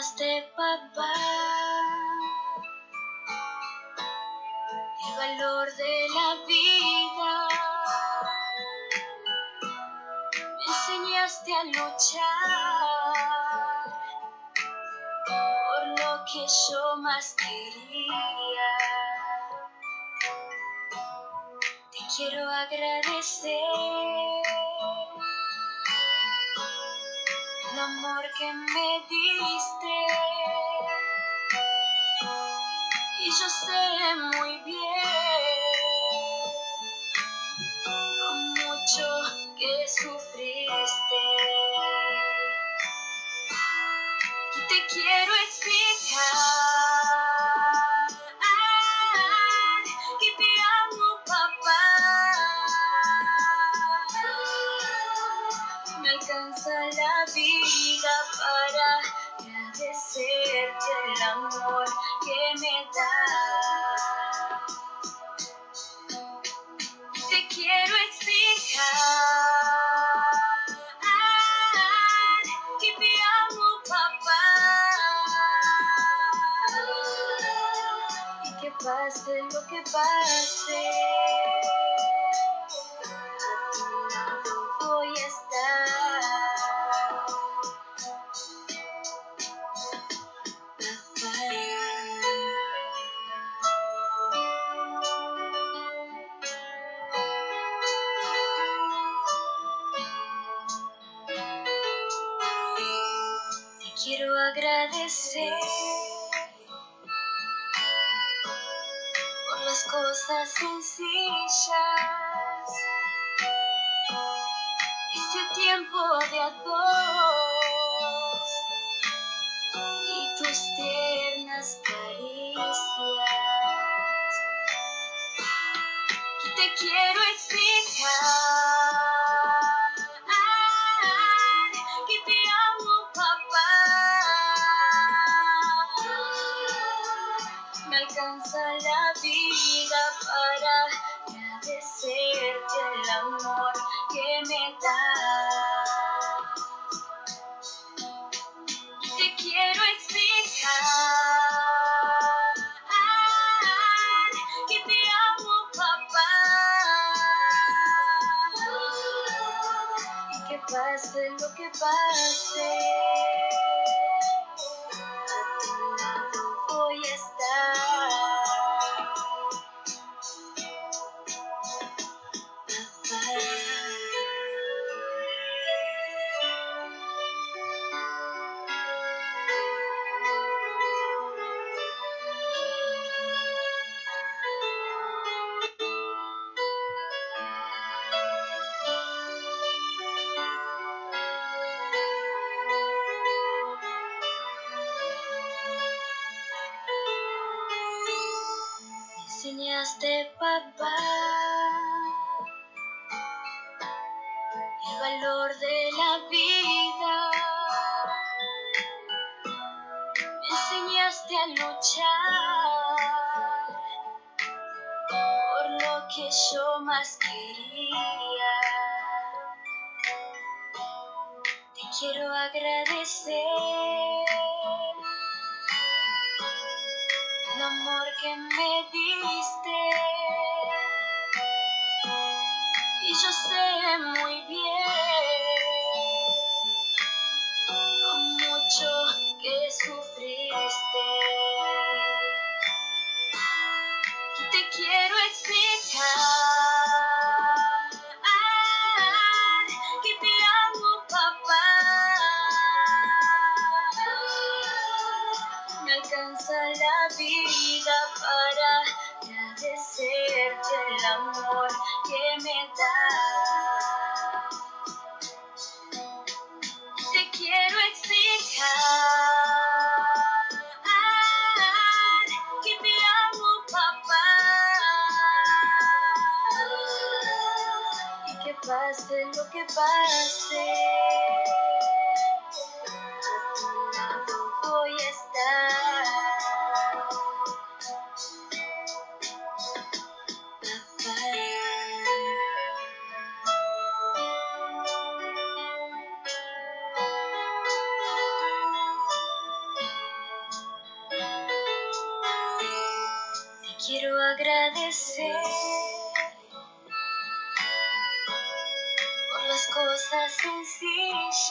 enseñaste, papá, el valor de la vida. Me enseñaste a luchar por lo que yo más quería. Te quiero agradecer el amor que me diste. Y yo sé muy bien lo mucho que sufriste. Y te quiero explicar que te amo, papá. Me alcanza la vida para agradecerte el amor que me das. Te quiero explicar que te amo, papá. Y que pase lo que pase, a tu lado voy a estar. Quiero agradecer por las cosas sencillas, este tiempo de a dos y tus tiernas caricias. Y te quiero explicar que te amo, papá. Me alcanza la vida para agradecerte el amor que me das. Y te quiero explicar que te amo, papá. Y que pase lo que pase, a tu lado voy a estar. Me enseñaste, papá, el valor de la vida. Me enseñaste a luchar por lo que yo más quería. Te quiero agradecer el amor que me diste. Y yo sé muy bien lo mucho que sufriste. Y te quiero explicar que te amo, papá. Me alcanza la vida para agradecerte el amor que me das. Te quiero explicar que te amo, papá. Y que pase lo que pase, a tu lado voy a estar. Papá. agradecer por las cosas sencillas